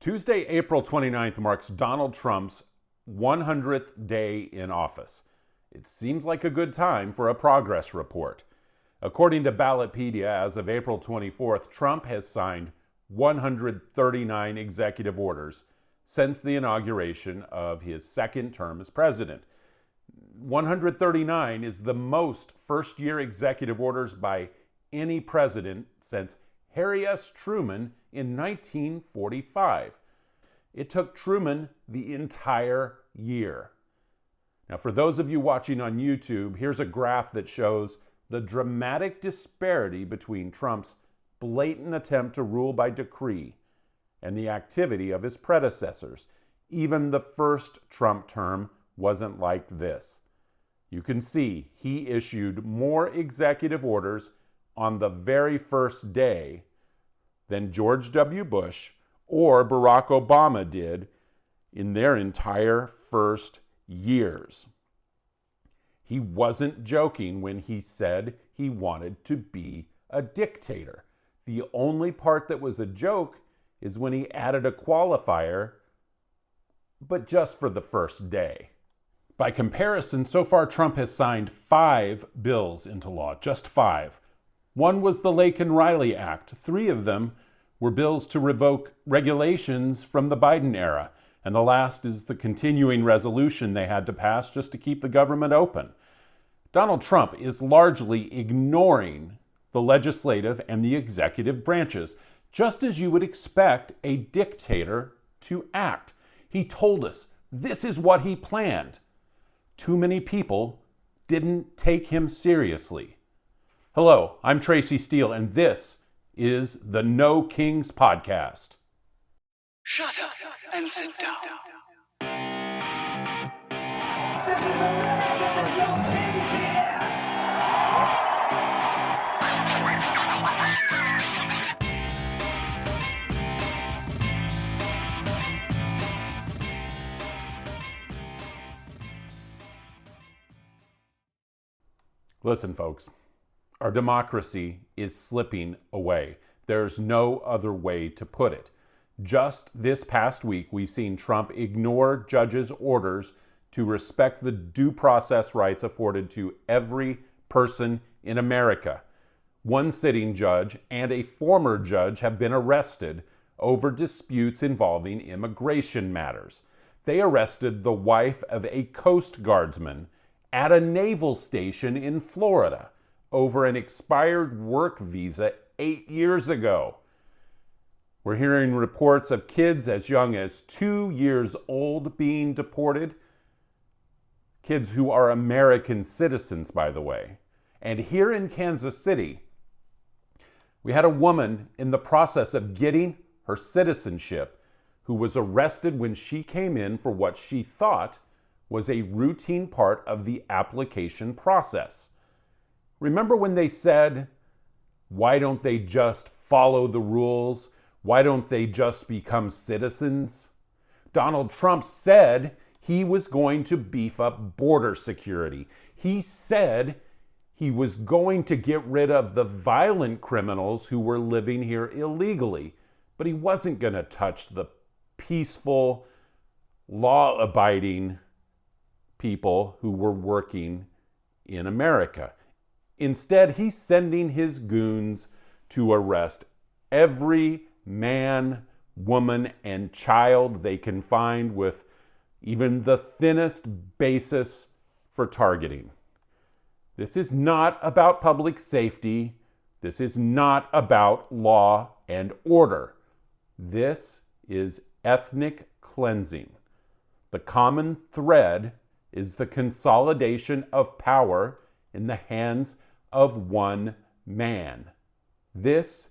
Tuesday, April 29th marks Donald Trump's 100th day in office. It seems like a good time for a progress report. According to Ballotpedia, as of April 24th, Trump has signed 139 executive orders since the inauguration of his second term as president. 139 is the most first-year executive orders by any president since Harry S. Truman in 1945. It took Truman the entire year. Now, for those of you watching on YouTube, here's a graph that shows the dramatic disparity between Trump's blatant attempt to rule by decree and the activity of his predecessors. Even the first Trump term wasn't like this. You can see he issued more executive orders on the very first day than George W. Bush or Barack Obama did in their entire first years. He wasn't joking when he said he wanted to be a dictator. The only part that was a joke is when he added a qualifier, but just for the first day. By comparison, so far Trump has signed 5 bills into law, just 5. One was the Lake and Riley Act. 3 of them were bills to revoke regulations from the Biden era. And the last is the continuing resolution they had to pass just to keep the government open. Donald Trump is largely ignoring the legislative and the executive branches, just as you would expect a dictator to act. He told us this is what he planned. Too many people didn't take him seriously. Hello, I'm Tracy Steele, and this is the No Kings Podcast. Shut up and sit down. This is America. There's no kings here. Listen, folks, our democracy is slipping away. There's no other way to put it. Just this past week, we've seen Trump ignore judges' orders to respect the due process rights afforded to every person in America. One sitting judge and a former judge have been arrested over disputes involving immigration matters. They arrested the wife of a Coast Guardsman at a naval station in Florida over an expired work visa 8 years ago. We're hearing reports of kids as young as 2 years old being deported. Kids who are American citizens, by the way. And here in Kansas City, we had a woman in the process of getting her citizenship who was arrested when she came in for what she thought was a routine part of the application process. Remember when they said, why don't they just follow the rules? Why don't they just become citizens? Donald Trump said he was going to beef up border security. He said he was going to get rid of the violent criminals who were living here illegally, but he wasn't going to touch the peaceful, law-abiding people who were working in America. Instead, he's sending his goons to arrest every man, woman, and child they can find with even the thinnest basis for targeting. This is not about public safety. This is not about law and order. This is ethnic cleansing. The common thread is the consolidation of power in the hands of one man. This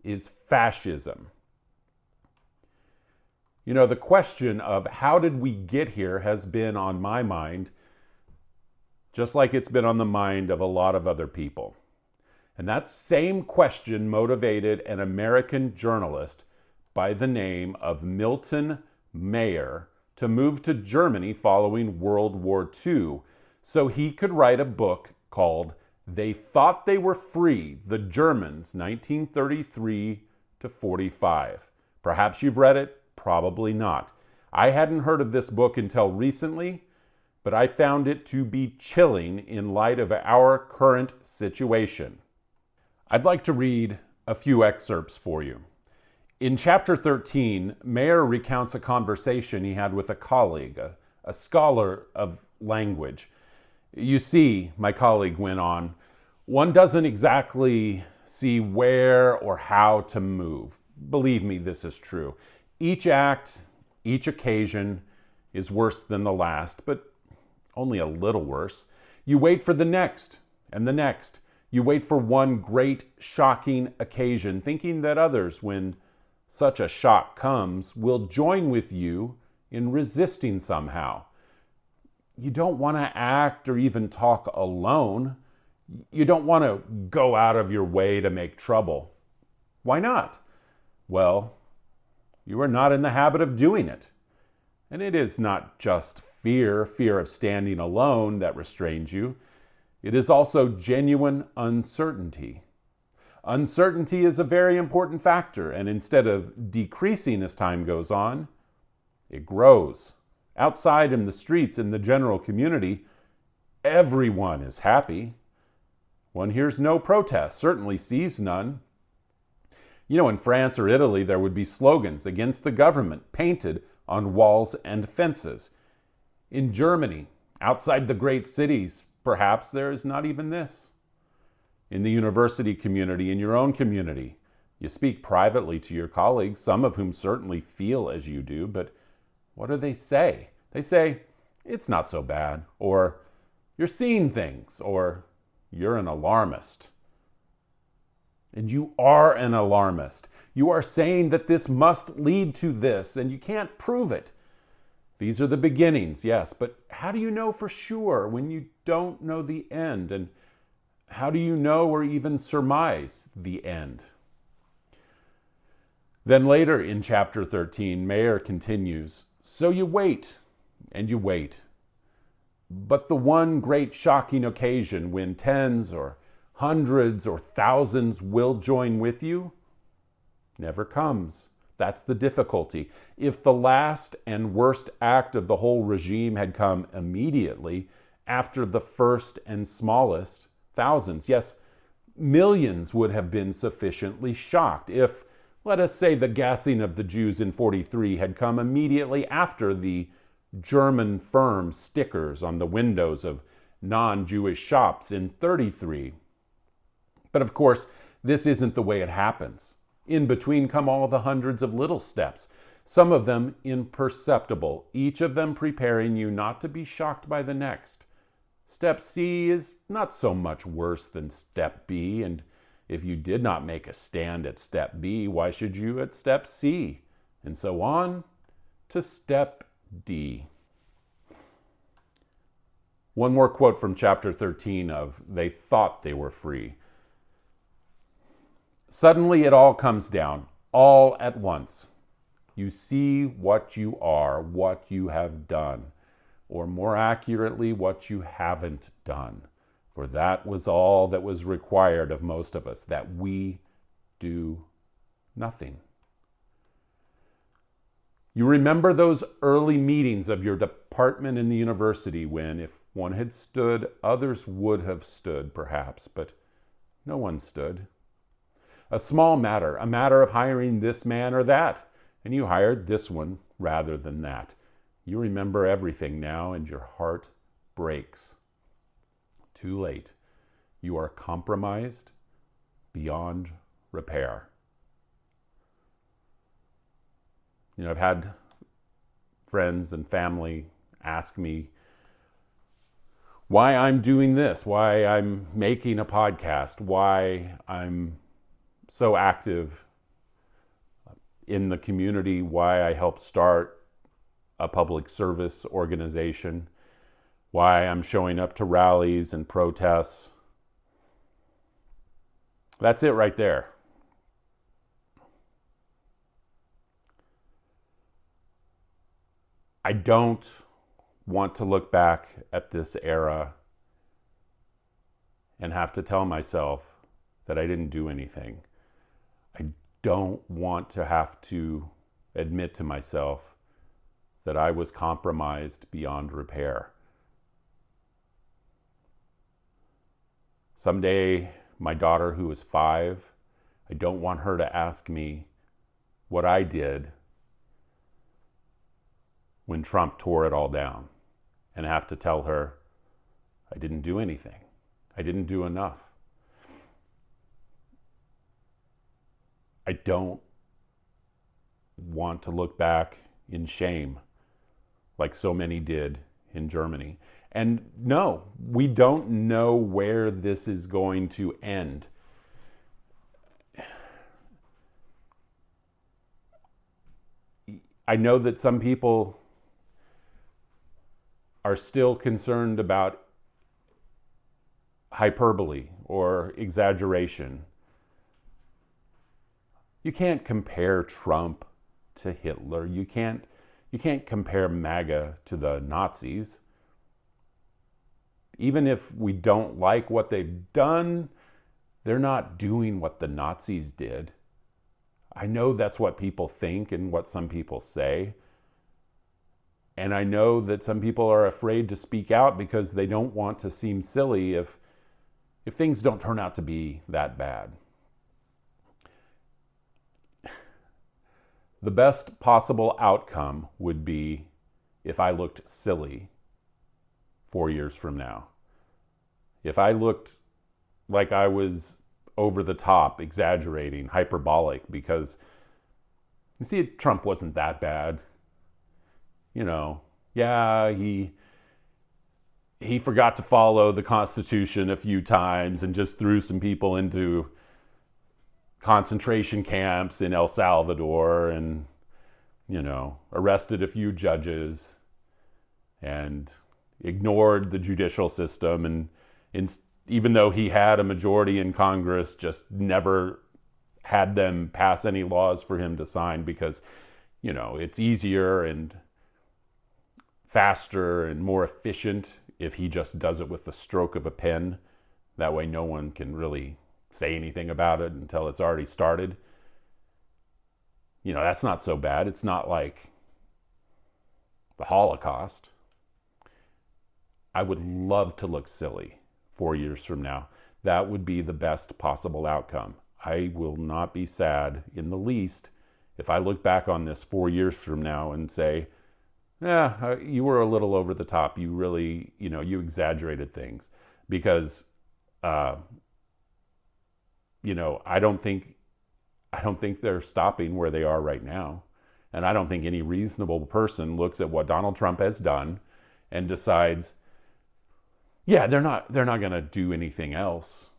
is fascism. You know, the question of how did we get here has been on my mind, just like it's been on the mind of a lot of other people. And that same question motivated an American journalist by the name of Milton Mayer to move to Germany following World War II so he could write a book called They Thought They Were Free, the Germans, 1933 to 45. Perhaps you've read it, Probably not. I hadn't heard of this book until recently, but I found it to be chilling in light of our current situation. I'd like to read a few excerpts for you. In chapter 13, Mayer recounts a conversation he had with a colleague, a scholar of language. You see, my colleague went on, one doesn't exactly see where or how to move. Believe me, this is true. Each act, each occasion is worse than the last, but only a little worse. You wait for the next and the next. You wait for one great, shocking occasion, thinking that others, when such a shock comes, will join with you in resisting somehow. You don't want to act or even talk alone. You don't want to go out of your way to make trouble. Why not? Well, you are not in the habit of doing it. And it is not just fear of standing alone that restrains you. It is also genuine uncertainty. Uncertainty is a very important factor, and instead of decreasing as time goes on, it grows. Outside in the streets, in the general community, everyone is happy. One hears no protest, certainly sees none. You know, in France or Italy, there would be slogans against the government painted on walls and fences. In Germany, outside the great cities, perhaps there is not even this. In the university community, in your own community, you speak privately to your colleagues, some of whom certainly feel as you do, but what do they say? They say, it's not so bad, or you're seeing things, or you're an alarmist. And you are an alarmist. You are saying that this must lead to this, and you can't prove it. These are the beginnings, yes, but how do you know for sure when you don't know the end? And how do you know or even surmise the end? Then later in chapter 13, Mayer continues, so you wait, and you wait. But the one great shocking occasion when tens or hundreds or thousands will join with you never comes. That's the difficulty. If the last and worst act of the whole regime had come immediately after the first and smallest, thousands, yes, millions would have been sufficiently shocked. If, let us say, the gassing of the Jews in 43 had come immediately after the German firm stickers on the windows of non-Jewish shops in 33. But of course, this isn't the way it happens. In between come all the hundreds of little steps, some of them imperceptible, each of them preparing you not to be shocked by the next. Step C is not so much worse than step B, and if you did not make a stand at step B, why should you at step C? And so on to step D. One more quote from chapter 13 of They Thought They Were Free. Suddenly it all comes down, all at once. You see what you are, what you have done, or more accurately, what you haven't done. For that was all that was required of most of us, that we do nothing. You remember those early meetings of your department in the university when, if one had stood, others would have stood, perhaps, but no one stood. A small matter, a matter of hiring this man or that, and you hired this one rather than that. You remember everything now, and your heart breaks. Too late. You are compromised beyond repair. You know, I've had friends and family ask me why I'm doing this, why I'm making a podcast, why I'm so active in the community, why I helped start a public service organization, why I'm showing up to rallies and protests. That's it right there. I don't want to look back at this era and have to tell myself that I didn't do anything. I don't want to have to admit to myself that I was compromised beyond repair. Someday, my daughter, who is 5, I don't want her to ask me what I did when Trump tore it all down, and have to tell her I didn't do anything. I didn't do enough. I don't want to look back in shame like so many did in Germany. And no, we don't know where this is going to end. I know that some people are still concerned about hyperbole or exaggeration. You can't compare Trump to Hitler. You can't compare MAGA to the Nazis. Even if we don't like what they've done, they're not doing what the Nazis did. I know that's what people think and what some people say. And I know that some people are afraid to speak out because they don't want to seem silly if things don't turn out to be that bad. The best possible outcome would be if I looked silly 4 years from now. If I looked like I was over the top, exaggerating, hyperbolic, because you see, Trump wasn't that bad. You know, yeah, he forgot to follow the Constitution a few times and just threw some people into concentration camps in El Salvador and, you know, arrested a few judges and ignored the judicial system. And even though he had a majority in Congress, just never had them pass any laws for him to sign because, you know, it's easier and faster and more efficient if he just does it with the stroke of a pen. That way no one can really say anything about it until it's already started. You know, that's not so bad. It's not like the Holocaust. I would love to look silly 4 years from now. That would be the best possible outcome. I will not be sad in the least if I look back on this 4 years from now and say, yeah, you were a little over the top. You really, you know, you exaggerated things. Because, you know, I don't think they're stopping where they are right now. And I don't think any reasonable person looks at what Donald Trump has done and decides, yeah, they're not going to do anything else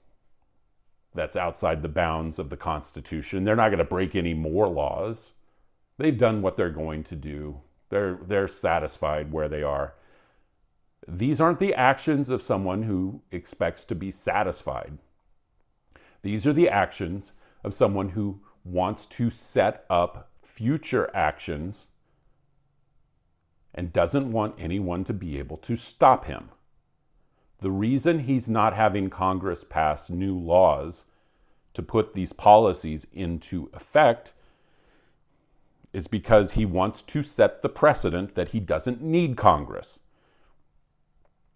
that's outside the bounds of the Constitution. They're not going to break any more laws. They've done what they're going to do. They're satisfied where they are. These aren't the actions of someone who expects to be satisfied. These are the actions of someone who wants to set up future actions and doesn't want anyone to be able to stop him. The reason he's not having Congress pass new laws to put these policies into effect is because he wants to set the precedent that he doesn't need Congress.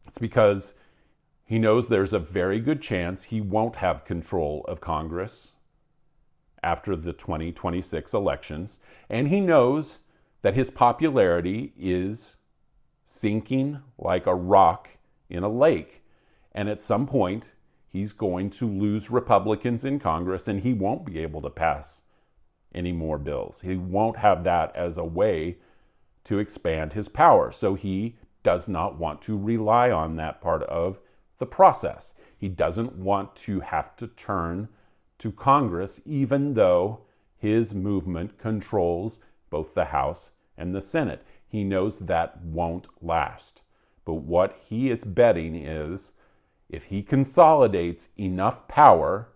It's because he knows there's a very good chance he won't have control of Congress after the 2026 elections, and he knows that his popularity is sinking like a rock in a lake. And at some point, he's going to lose Republicans in Congress and he won't be able to pass any more bills. He won't have that as a way to expand his power. So he does not want to rely on that part of the process. He doesn't want to have to turn to Congress, even though his movement controls both the House and the Senate. He knows that won't last. But what he is betting is if he consolidates enough power,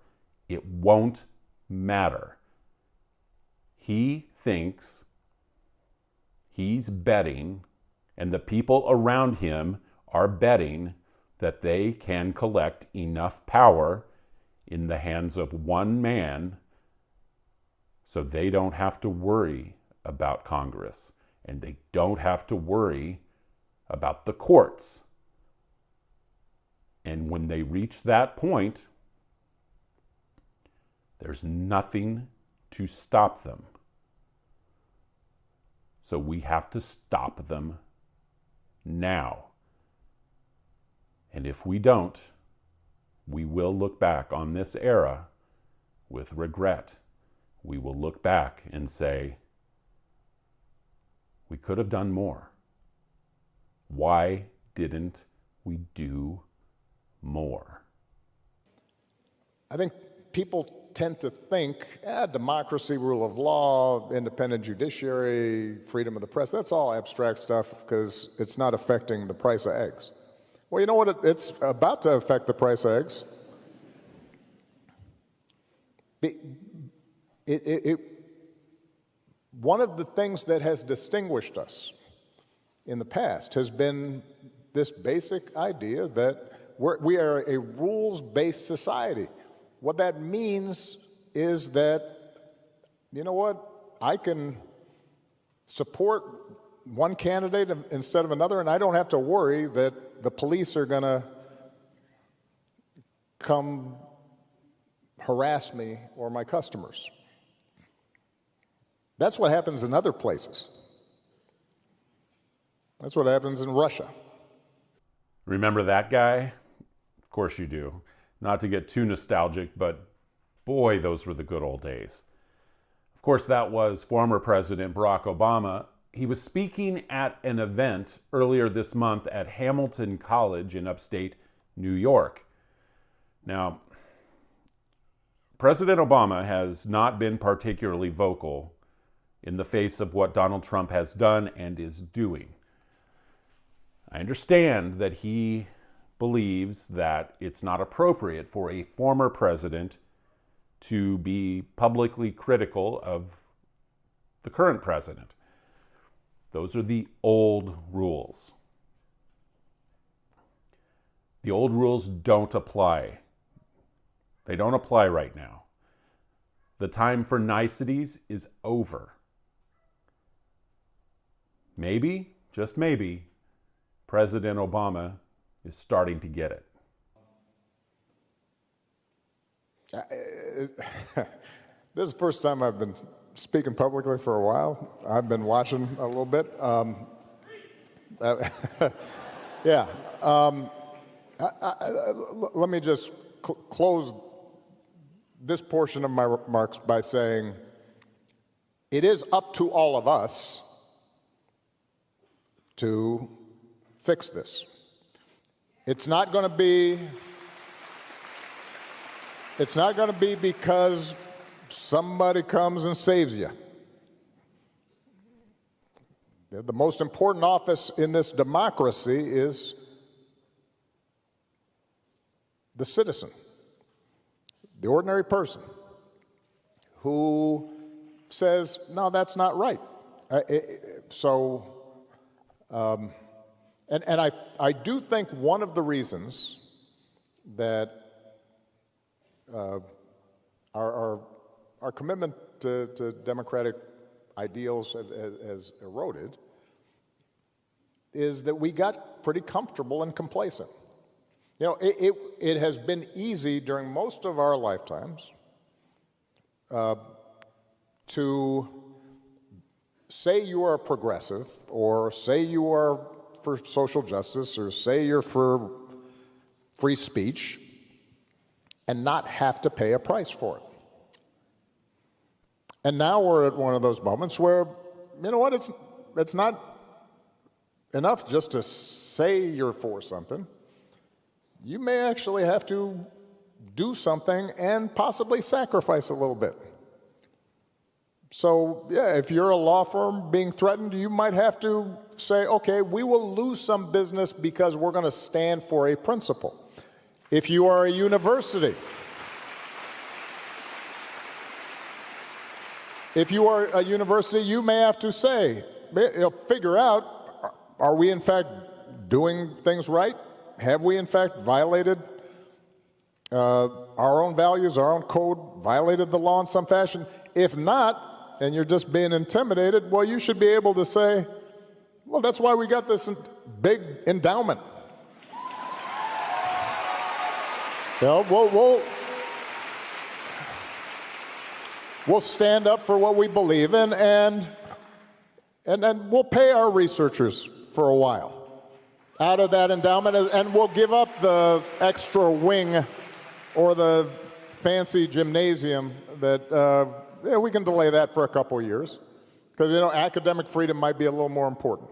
it won't matter. He thinks he's betting, and the people around him are betting, that they can collect enough power in the hands of one man so they don't have to worry about Congress, and they don't have to worry about the courts. And when they reach that point, there's nothing to stop them. So we have to stop them now. And if we don't, we will look back on this era with regret. We will look back and say, we could have done more. Why didn't we do more? I think people tend to think, democracy, rule of law, independent judiciary, freedom of the press, that's all abstract stuff because it's not affecting the price of eggs. Well, you know what? It's about to affect the price of eggs. One of the things that has distinguished us in the past has been this basic idea that we are a rules-based society. What that means is that, you know what, I can support one candidate instead of another, and I don't have to worry that the police are going to come harass me or my customers. That's what happens in other places. That's what happens in Russia. Remember that guy? Of course you do. Not to get too nostalgic, but boy, those were the good old days. Of course, that was former President Barack Obama. He was speaking at an event earlier this month at Hamilton College in upstate New York. Now, President Obama has not been particularly vocal in the face of what Donald Trump has done and is doing. I understand that he believes that it's not appropriate for a former president to be publicly critical of the current president. Those are the old rules. The old rules don't apply. They don't apply right now. The time for niceties is over. Maybe, just maybe, President Obama is starting to get it. This is the first time I've been speaking publicly for a while. I've been watching a little bit. Yeah. Let me just close this portion of my remarks by saying it is up to all of us to fix this. It's not going to be because somebody comes and saves you. The most important office in this democracy is the citizen, the ordinary person who says, no, that's not right. And I do think one of the reasons that our commitment to democratic ideals has eroded is that we got pretty comfortable and complacent. You know, it has been easy during most of our lifetimes to say you are a progressive, or say you are for social justice, or say you're for free speech, and not have to pay a price for it. And now we're at one of those moments where, you know what, it's not enough just to say you're for something. You may actually have to do something and possibly sacrifice a little bit. So, yeah, if you're a law firm being threatened, you might have to say, okay, we will lose some business because we're going to stand for a principle. If you are a university, you may have to say, figure out, are we in fact doing things right? Have we in fact violated our own values, our own code, violated the law in some fashion? If not, and you're just being intimidated, well, you should be able to say, well, that's why we got this big endowment. You know, we'll stand up for what we believe in, and then we'll pay our researchers for a while out of that endowment, and we'll give up the extra wing or the fancy gymnasium that we can delay that for a couple of years, because academic freedom might be a little more important.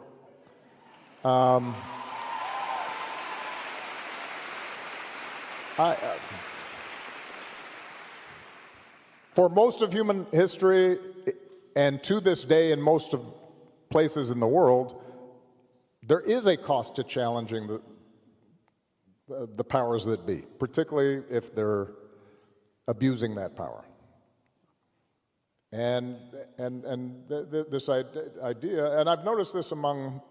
For most of human history, and to this day in most of places in the world, there is a cost to challenging the powers that be, particularly if they're abusing that power. And this idea, and I've noticed this among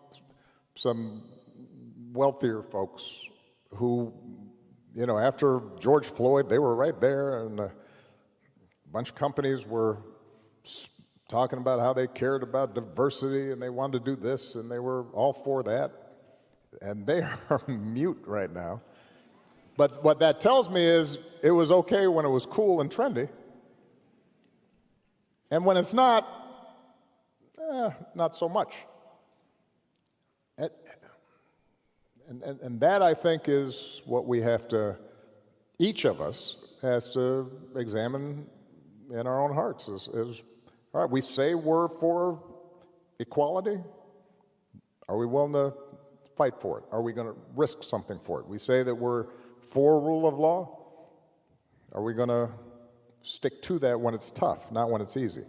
some wealthier folks who, after George Floyd, they were right there, and a bunch of companies were talking about how they cared about diversity and they wanted to do this and they were all for that, and they are mute right now. But what that tells me is it was okay when it was cool and trendy, and when it's not, not so much. And that, I think, is what we have to, each of us has to examine in our own hearts. Is all right, we say we're for equality. Are we willing to fight for it? Are we going to risk something for it? We say that we're for rule of law. Are we going to stick to that when it's tough, not when it's easy?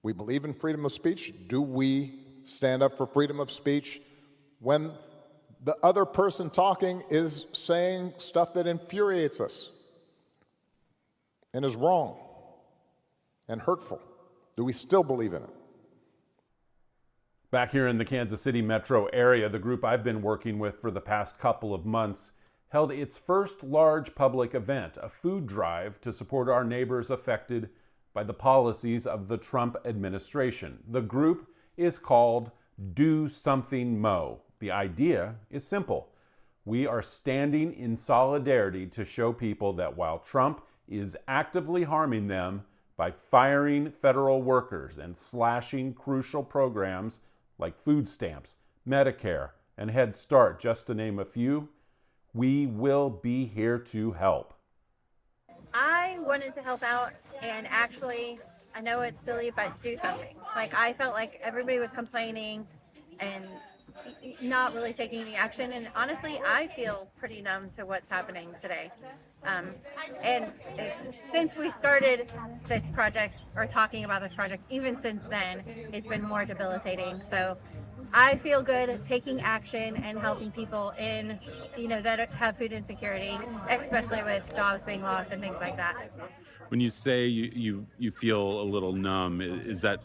We believe in freedom of speech. Do we stand up for freedom of speech when the other person talking is saying stuff that infuriates us and is wrong and hurtful? Do we still believe in it? Back here in the Kansas City metro area, the group I've been working with for the past couple of months held its first large public event, a food drive to support our neighbors affected by the policies of the Trump administration. The group is called Do Something Mo. The idea is simple. We are standing in solidarity to show people that while Trump is actively harming them by firing federal workers and slashing crucial programs like food stamps, Medicare, and Head Start, just to name a few, we will be here to help. I wanted to help out and actually, I know it's silly, but do something. Like, I felt like everybody was complaining and not really taking any action, and honestly I feel pretty numb to what's happening today, since we started this project, or talking about this project, even since then, it's been more debilitating. So I feel good taking action and helping people in, that have food insecurity, especially with jobs being lost and things like that. When you say you feel a little numb, is that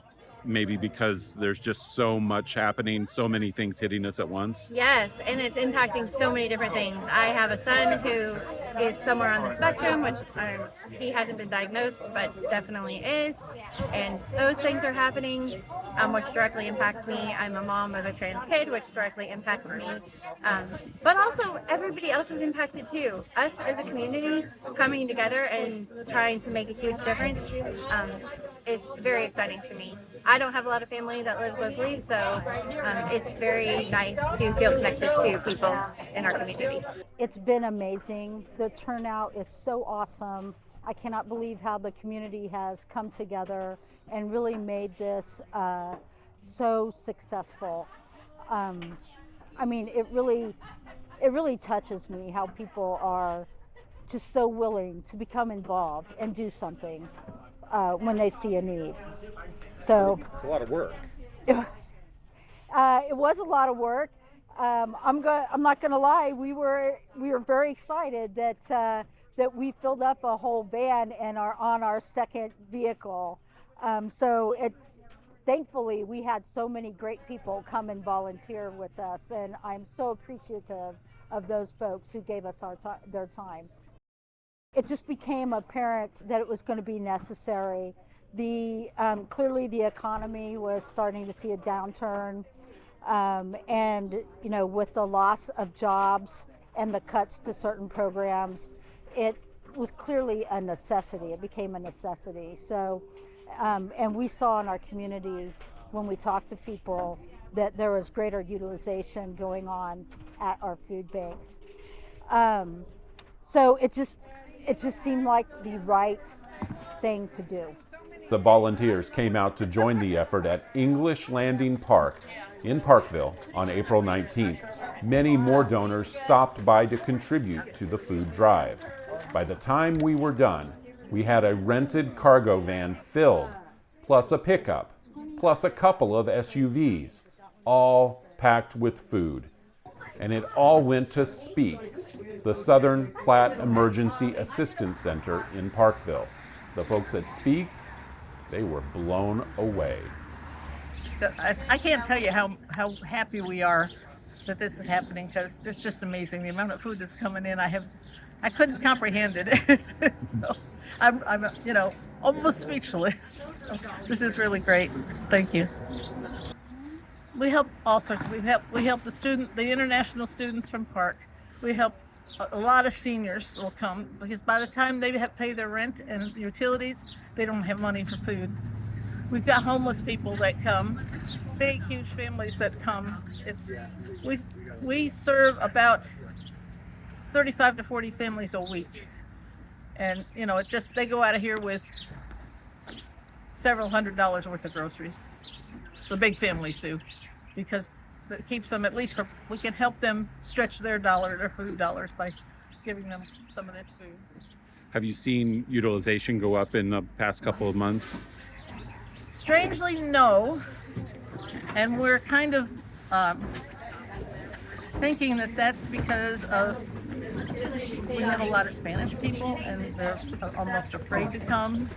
maybe because there's just so much happening, so many things hitting us at once? Yes, and it's impacting so many different things. I have a son who is somewhere on the spectrum, which he hasn't been diagnosed, but definitely is. And those things are happening, which directly impact me. I'm a mom of a trans kid, which directly impacts me. But also, everybody else is impacted too. Us as a community coming together and trying to make a huge difference is very exciting to me. I don't have a lot of family that lives locally, so it's very nice to feel connected to people in our community. It's been amazing. The turnout is so awesome. I cannot believe how the community has come together and really made this so successful. I mean, it really touches me how people are just so willing to become involved and do something when they see a need. So it's a lot of work. It was a lot of work. I'm not going to lie. We were very excited that we filled up a whole van and are on our second vehicle. Thankfully, we had so many great people come and volunteer with us, and I'm so appreciative of those folks who gave us their time. It just became apparent that it was going to be necessary, Clearly the economy was starting to see a downturn, and with the loss of jobs and the cuts to certain programs, it was clearly a necessity. It became a necessity. So, and we saw in our community when we talked to people that there was greater utilization going on at our food banks. So it just seemed like the right thing to do. The volunteers came out to join the effort at English Landing Park in Parkville on April 19th. Many more donors stopped by to contribute to the food drive. By the time we were done, we had a rented cargo van filled, plus a pickup, plus a couple of SUVs, all packed with food. And it all went to SPEAK, the Southern Platte Emergency Assistance Center in Parkville. The folks at SPEAK, they were blown away. I can't tell you how happy we are that this is happening, because it's just amazing the amount of food that's coming in. I couldn't comprehend it. So I'm almost speechless. This is really great. Thank you. We help all sorts. We help the international students from Park. We help a lot of seniors will come, because by the time they have to pay their rent and utilities, they don't have money for food. We've got homeless people that come, big, huge families that come. We serve about 35 to 40 families a week, and they go out of here with several $100s worth of groceries. The big families do, because it keeps them, at least we can help them stretch their food dollars by giving them some of this food. Have you seen utilization go up in the past couple of months? Strangely, no. And we're kind of thinking that that's because we have a lot of Spanish people and they're almost afraid to come.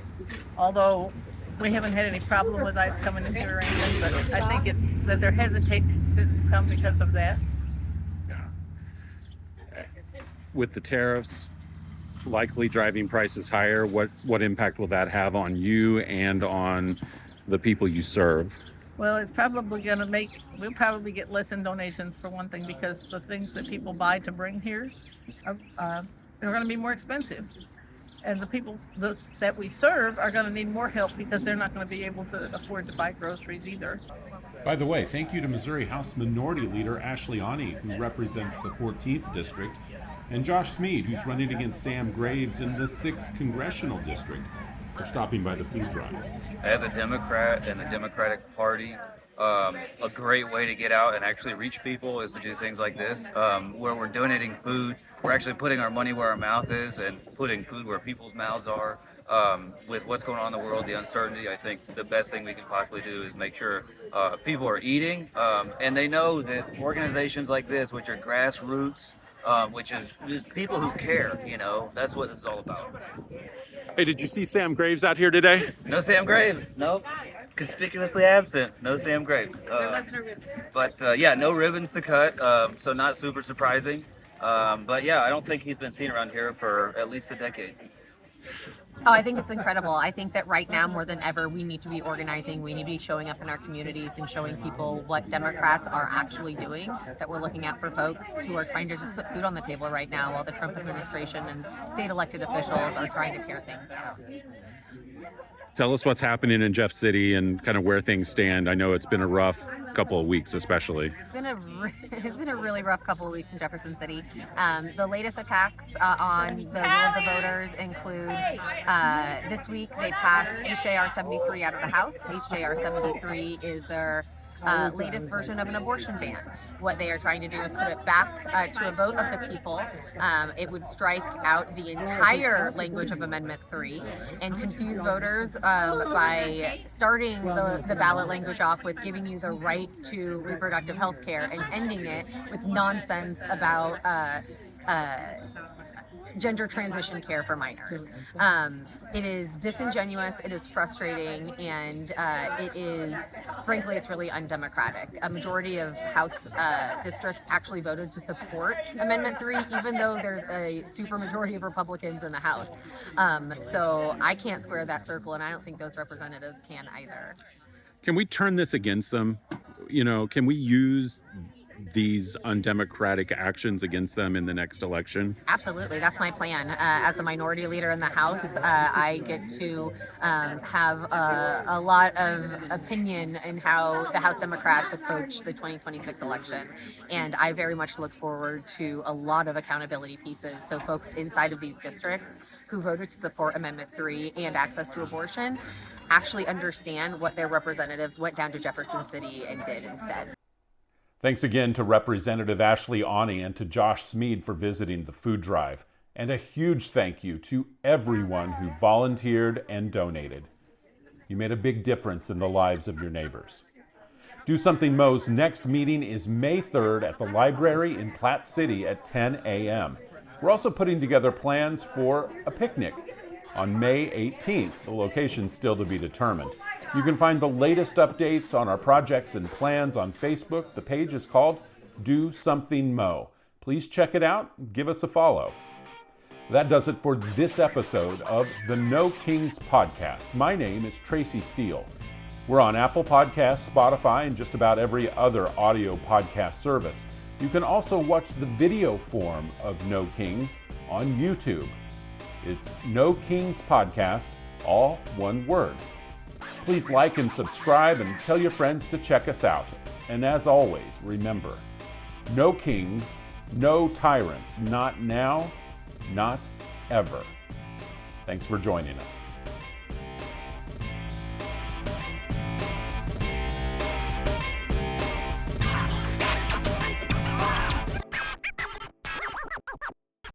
Although we haven't had any problem with ICE coming in here or anything, but I think that they're hesitating to come because of that. With the tariffs likely driving prices higher, what impact will that have on you and on the people you serve? Well, it's probably going to we'll probably get less in donations, for one thing, because the things that people buy to bring here are going to be more expensive. And the people that we serve are going to need more help, because they're not going to be able to afford to buy groceries either. By the way, thank you to Missouri House Minority Leader Ashley Ani, who represents the 14th District, and Josh Smead, who's running against Sam Graves in the 6th Congressional District, for stopping by the food drive. As a Democrat and the Democratic Party, a great way to get out and actually reach people is to do things like this, where we're donating food. We're actually putting our money where our mouth is and putting food where people's mouths are. With what's going on in the world, the uncertainty, I think the best thing we can possibly do is make sure people are eating, and they know that organizations like this, which are grassroots, which is people who care, that's what this is all about. Hey, did you see Sam Graves out here today? No Sam Graves, nope. Conspicuously absent, no Sam Graves. But no ribbons to cut, so not super surprising. But yeah, I don't think he's been seen around here for at least a decade. Oh, I think it's incredible. I think that right now, more than ever, we need to be organizing. We need to be showing up in our communities and showing people what Democrats are actually doing, that we're looking at for folks who are trying to just put food on the table right now, while the Trump administration and state elected officials are trying to tear things down. Tell us what's happening in Jeff City and kind of where things stand. I know it's been a rough couple of weeks, especially. It's been a really rough couple of weeks in Jefferson City. The latest attacks on the will of the voters include this week they passed HJR 73 out of the House. HJR 73 is their latest version of an abortion ban. What they are trying to do is put it back to a vote of the people. It would strike out the entire language of Amendment 3 and confuse voters by starting the ballot language off with giving you the right to reproductive health care and ending it with nonsense about gender transition care for minors. It is disingenuous, it is frustrating, and it is, frankly, it's really undemocratic. A majority of House districts actually voted to support Amendment 3, even though there's a supermajority of Republicans in the House. So I can't square that circle, and I don't think those representatives can either. Can we turn this against them? You know, can we use these undemocratic actions against them in the next election? Absolutely, that's my plan. As a minority leader in the House, I get to have a lot of opinion in how the House Democrats approach the 2026 election. And I very much look forward to a lot of accountability pieces. So folks inside of these districts who voted to support Amendment 3 and access to abortion actually understand what their representatives went down to Jefferson City and did instead. Thanks again to Representative Ashley Awney and to Josh Smead for visiting the food drive. And a huge thank you to everyone who volunteered and donated. You made a big difference in the lives of your neighbors. Do Something Mo's next meeting is May 3rd at the library in Platte City at 10 a.m. We're also putting together plans for a picnic on May 18th. The location's still to be determined. You can find the latest updates on our projects and plans on Facebook. The page is called Do Something Mo. Please check it out. Give us a follow. That does it for this episode of the No Kings podcast. My name is Tracy Steele. We're on Apple Podcasts, Spotify, and just about every other audio podcast service. You can also watch the video form of No Kings on YouTube. It's No Kings Podcast, all one word. Please like and subscribe and tell your friends to check us out. And as always, remember, no kings, no tyrants, not now, not ever. Thanks for joining us.